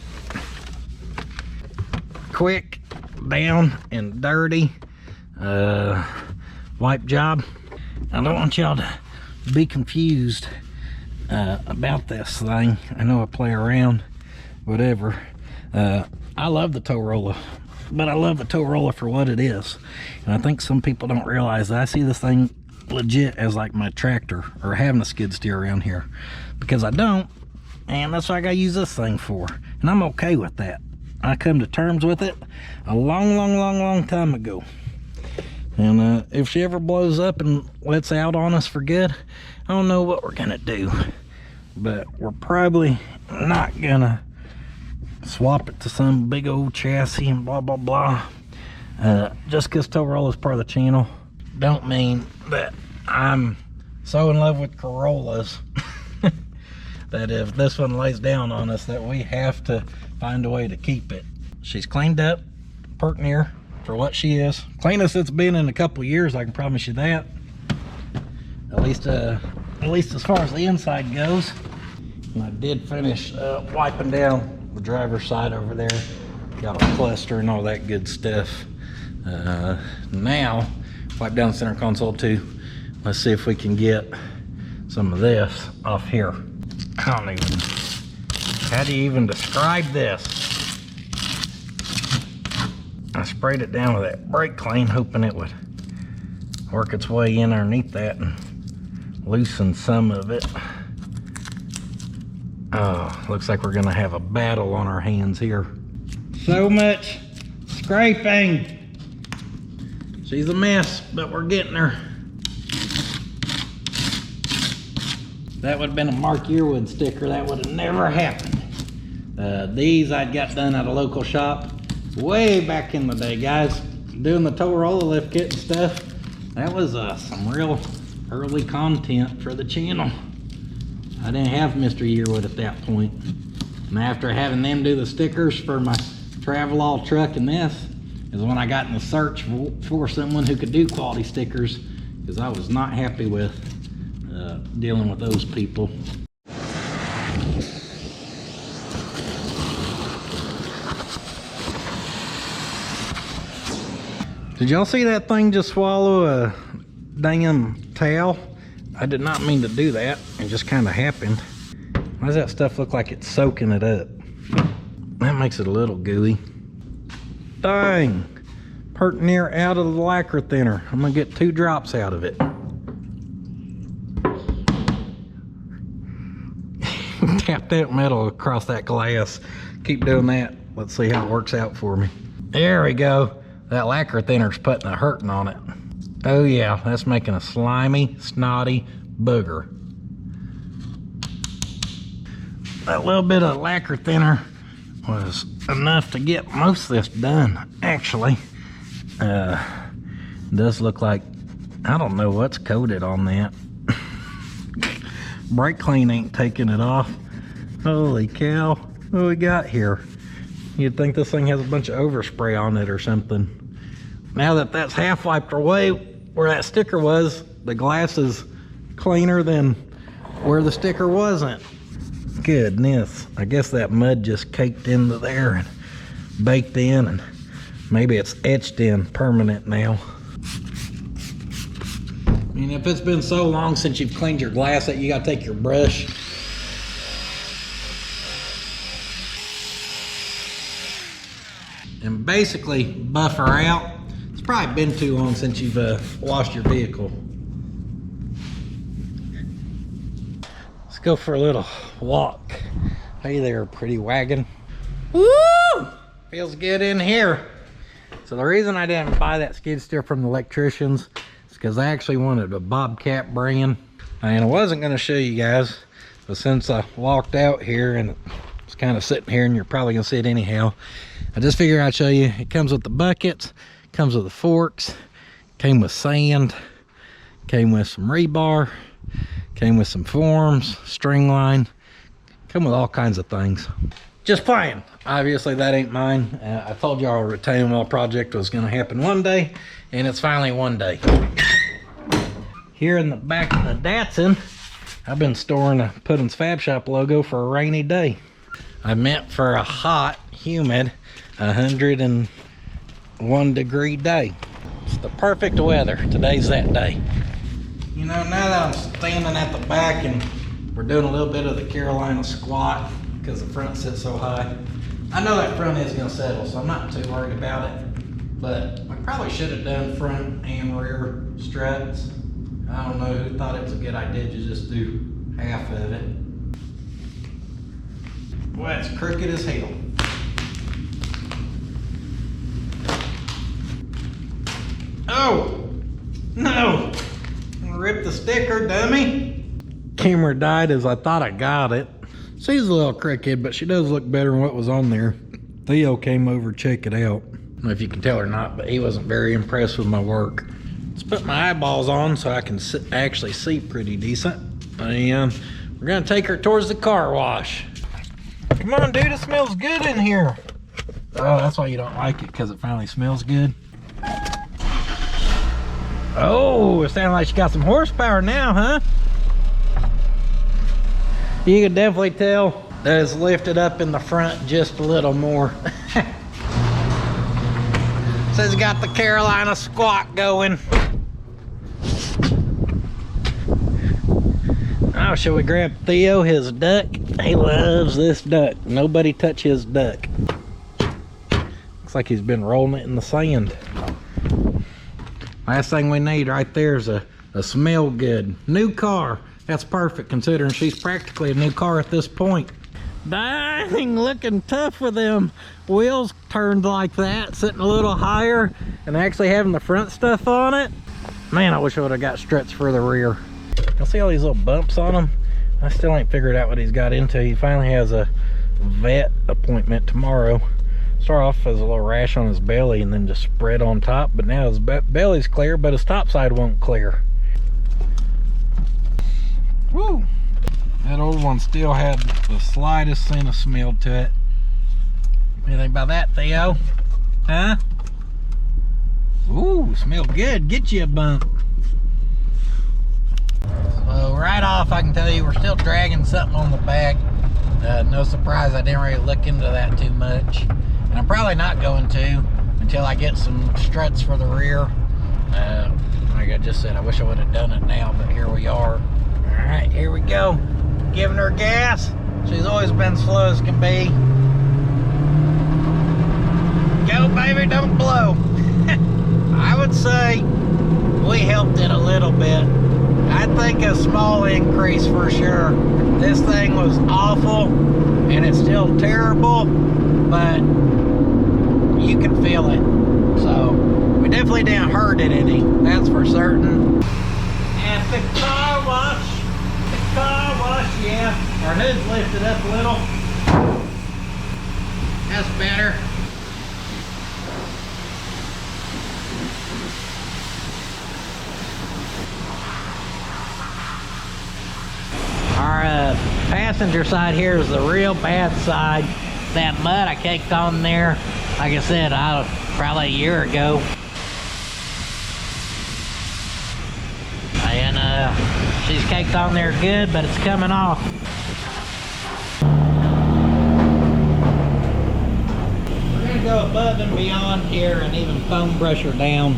Quick, down, and dirty. Wipe job. I don't want y'all to be confused about this thing. I know I play around, whatever. I love the Tow-rolla, but I love the Tow-rolla for what it is. And I think some people don't realize that. I see this thing legit as like my tractor or having a skid steer around here, because I don't, and that's what I gotta use this thing for. And I'm okay with that. I come to terms with it a long time ago. And if she ever blows up and lets out on us for good, I don't know what we're gonna do. But we're probably not gonna swap it to some big old chassis and blah blah blah. Just because Tow-rolla is part of the channel don't mean that I'm so in love with Corollas that if this one lays down on us that we have to find a way to keep it. She's cleaned up, pert near for what she is. Cleanest it's been in a couple years, I can promise you that. At least as far as the inside goes. And I did finish wiping down the driver's side over there. Got a cluster and all that good stuff. Now, wipe down the center console too. Let's see if we can get some of this off here. I don't even, how do you even describe this? I sprayed it down with that brake clean, hoping it would work its way in underneath that and loosen some of it. Oh, looks like we're gonna have a battle on our hands here. So much scraping. She's a mess, but we're getting her. That would have been a Mark Yearwood sticker. That would have never happened. These I'd got done at a local shop way back in the day, guys. Doing the Tow-rolla lift kit and stuff. That was some real early content for the channel. I didn't have Mr. Yearwood at that point. And after having them do the stickers for my Travel-all truck and this, is when I got in the search for someone who could do quality stickers, because I was not happy with dealing with those people. Did y'all see that thing just swallow a damn towel? I did not mean to do that. It just kind of happened. Why does that stuff look like it's soaking it up? That makes it a little gooey. Dang. Pert near out of the lacquer thinner. I'm gonna get 2 drops out of it. Tap that metal across that glass. Keep doing that. Let's see how it works out for me. There we go. That lacquer thinner's putting a hurting on it. Oh yeah, that's making a slimy, snotty booger. That little bit of lacquer thinner was enough to get most of this done, actually. Does look like, I don't know what's coated on that. Brake clean ain't taking it off. Holy cow, what do we got here? You'd think this thing has a bunch of overspray on it or something. Now that that's half wiped away, where that sticker was, the glass is cleaner than where the sticker wasn't. Goodness, I guess that mud just caked into there and baked in, and maybe it's etched in permanent now. I mean, if it's been so long since you've cleaned your glass that you gotta take your brush and basically buff her out. It's probably been too long since you've washed your vehicle. Let's go for a little walk. Hey there, pretty wagon. Woo! Feels good in here. So the reason I didn't buy that skid steer from the electricians is because I actually wanted a Bobcat brand. And I wasn't gonna show you guys, but since I walked out here and it's kind of sitting here and you're probably gonna see it anyhow, I just figured I'd show you. It comes with the buckets, comes with the forks, came with sand, came with some rebar, came with some forms, string line, come with all kinds of things. Just playing. Obviously that ain't mine. I told y'all a retaining wall project was gonna happen one day, and it's finally one day. Here in the back of the Datsun, I've been storing a Puddin's Fab Shop logo for a rainy day. I meant for a hot, humid, 101 degree day. It's the perfect weather. Today's that day. You know, now that I'm standing at the back and we're doing a little bit of the Carolina squat because the front sits so high, I know that front is gonna settle, so I'm not too worried about it. But I probably should have done front and rear struts. I don't know who thought it was a good idea to just do half of it. Boy, it's crooked as hell. Oh, no. Rip the sticker, dummy. Camera died as I thought I got it. She's a little crooked, but she does look better than what was on there. Theo came over to check it out. I don't know if you can tell or not, but he wasn't very impressed with my work. Let's put my eyeballs on so I can actually see pretty decent. And we're gonna take her towards the car wash. Come on, dude, it smells good in here. Oh, that's why you don't like it, because it finally smells good. Oh, it sounds like she got some horsepower now, huh? You can definitely tell that it's lifted up in the front just a little more. Says got the Carolina squat going. Oh, shall we grab Theo his duck? He loves this duck. Nobody touch his duck. Looks like he's been rolling it in the sand. Last thing we need right there is a smell good. New car. That's perfect considering she's practically a new car at this point. Dang, looking tough with them wheels turned like that, sitting a little higher and actually having the front stuff on it. Man, I wish I would have got struts for the rear. You'll see all these little bumps on them. I still ain't figured out what he's got into. He finally has a vet appointment tomorrow. Start off as a little rash on his belly and then just spread on top, but now his belly's clear, but his top side won't clear. Woo! That old one still had the slightest scent of smell to it. Anything about that, Theo? Huh? Ooh, smell good. Get you a bump. So right off, I can tell you we're still dragging something on the back. No surprise, I didn't really look into that too much. And I'm probably not going to until I get some struts for the rear. Like I just said, I wish I would have done it now, but here we are. All right, here we go. Giving her gas. She's always been slow as can be. Go, baby, don't blow. I would say we helped it a little bit. I think a small increase for sure. This thing was awful, and it's still terrible, but you can feel it. So we definitely didn't hurt it any, that's for certain. And the car wash, yeah. Our hood's lifted up a little. That's better. Our passenger side here is the real bad side. That mud I caked on there, like I said, probably a year ago. And she's caked on there good, but it's coming off. We're gonna go above and beyond here and even foam brush her down.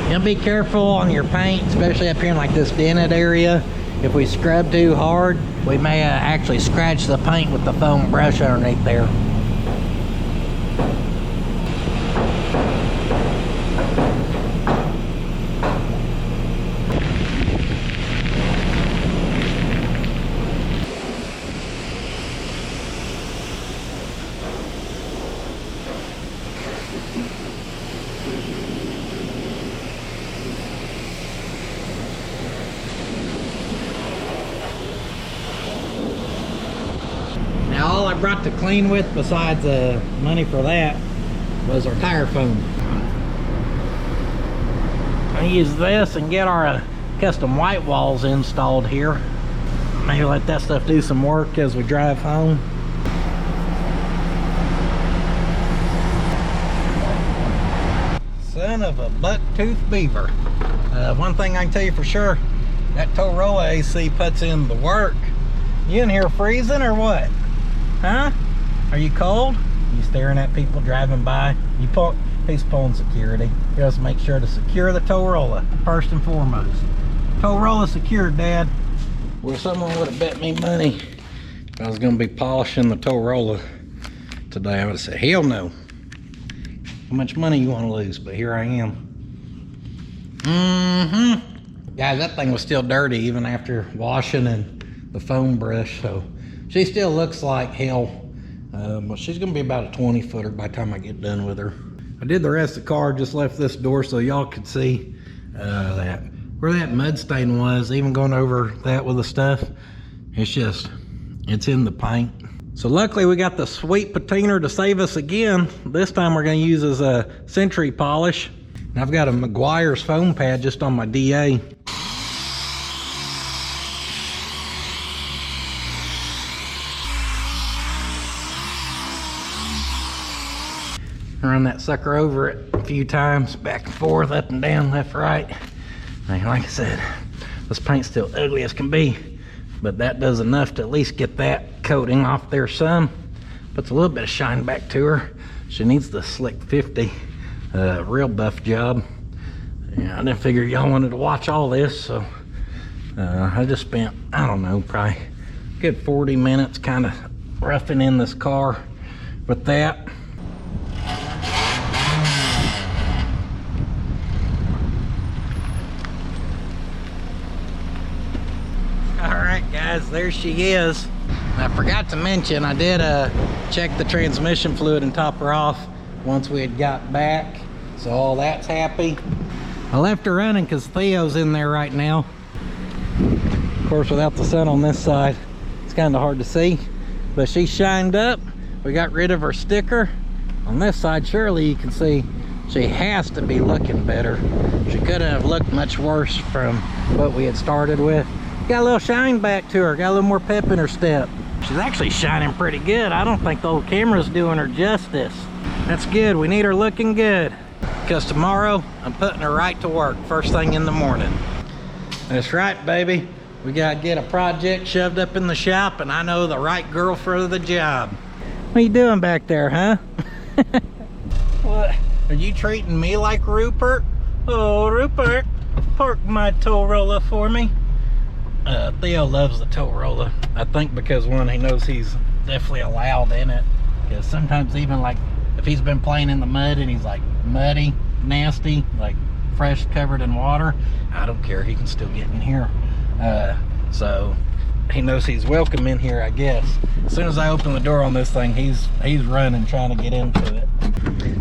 You'll be careful on your paint, especially up here in like this dented area. If we scrub too hard, we may actually scratch the paint with the foam brush underneath there. All I brought to clean with, besides money for that, was our tire foam. I use this and get our custom white walls installed here. Maybe let that stuff do some work as we drive home. Son of a buck-toothed beaver. One thing I can tell you for sure, that Tow-rolla AC puts in the work. You in here freezing or what? Huh? Are you cold? You staring at people driving by? He's pulling security. He has to make sure to secure the Tow-rolla first and foremost. Tow-rolla secured, Dad. Well, someone would have bet me money if I was going to be polishing the Tow-rolla today. I would have said, hell no. How much money you want to lose? But here I am. Guys, that thing was still dirty even after washing and the foam brush, so she still looks like hell, but she's gonna be about a 20 footer by the time I get done with her. I did the rest of the car, just left this door so y'all could see that where that mud stain was, even going over that with the stuff, it's in the paint. So luckily we got the sweet patiner to save us again. This time we're going to use as a Century polish. And I've got a Meguiar's foam pad just on my DA. Run that sucker over it a few times, back and forth, up and down, left, right. And like I said, this paint's still ugly as can be, but that does enough to at least get that coating off there some. Puts a little bit of shine back to her. She needs the Slick 50, real buff job. Yeah, I didn't figure y'all wanted to watch all this, so I just spent, I don't know, probably a good 40 minutes kind of roughing in this car with that. Guys, there she is. I forgot to mention, I did check the transmission fluid and top her off once we had got back, so all that's happy. I left her running because Theo's in there right now. Of course, without the sun on this side, it's kind of hard to see, but she shined up. We got rid of her sticker. On this side, surely you can see she has to be looking better. She couldn't have looked much worse from what we had started with. Got a little shine back to her, got a little more pep in her step. She's actually shining pretty good. I don't think the old camera's doing her justice. That's good, we need her looking good. Because tomorrow, I'm putting her right to work first thing in the morning. That's right, baby. We gotta get a project shoved up in the shop, and I know the right girl for the job. What are you doing back there, huh? What? Are you treating me like Rupert? Oh, Rupert, park my Tow-rolla for me. Theo loves the Tow-rolla. I think because one, he knows he's definitely allowed in it. Because sometimes even like if he's been playing in the mud and he's like muddy, nasty, like fresh covered in water, I don't care, he can still get in here. So he knows he's welcome in here, I guess. As soon as I open the door on this thing, he's running, trying to get into it.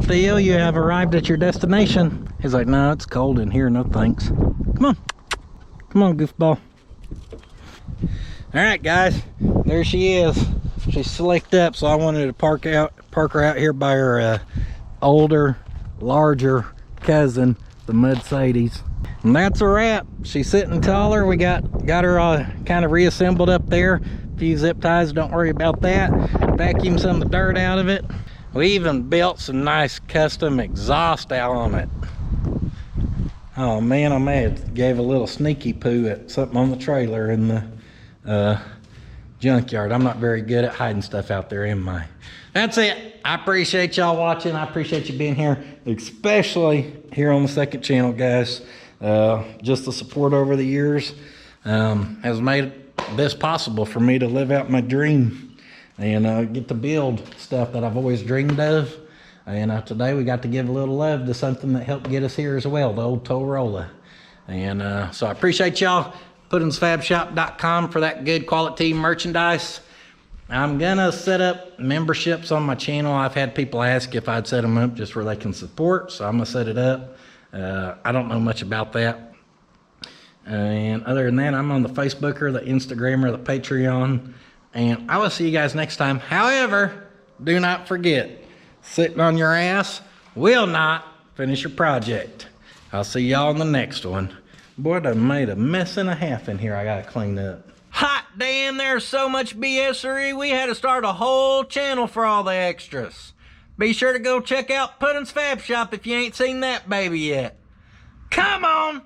Theo, you have arrived at your destination. He's like, no, it's cold in here, no thanks. Come on, goofball. All right, guys, there she is. She's slicked up, so I wanted to park her out here by her older, larger cousin, the Mercedes. And that's a wrap. She's sitting taller. We got her kind of reassembled up there. A few zip ties, don't worry about that. Vacuum some of the dirt out of it. We even built some nice custom exhaust out on it. Oh man, I may have gave a little sneaky poo at something on the trailer in the junkyard. I'm not very good at hiding stuff out there, am I? That's it. I appreciate y'all watching. I appreciate you being here, especially here on the second channel, guys. Just the support over the years has made this possible for me to live out my dream and get to build stuff that I've always dreamed of. And today we got to give a little love to something that helped get us here as well, the old Tow-rolla. And so I appreciate y'all. PuttinsFabShop.com for that good quality merchandise. I'm gonna set up memberships on my channel. I've had people ask if I'd set them up just where they can support, so I'm gonna set it up. I don't know much about that. And other than that, I'm on the Facebook or the Instagram or the Patreon. And I will see you guys next time. However, do not forget, sitting on your ass will not finish your project. I'll see y'all in the next one. Boy, I made a mess and a half in here I gotta clean up. Hot damn, there's so much BS-ery, we had to start a whole channel for all the extras. Be sure to go check out Puttin's Fab Shop if you ain't seen that baby yet. Come on!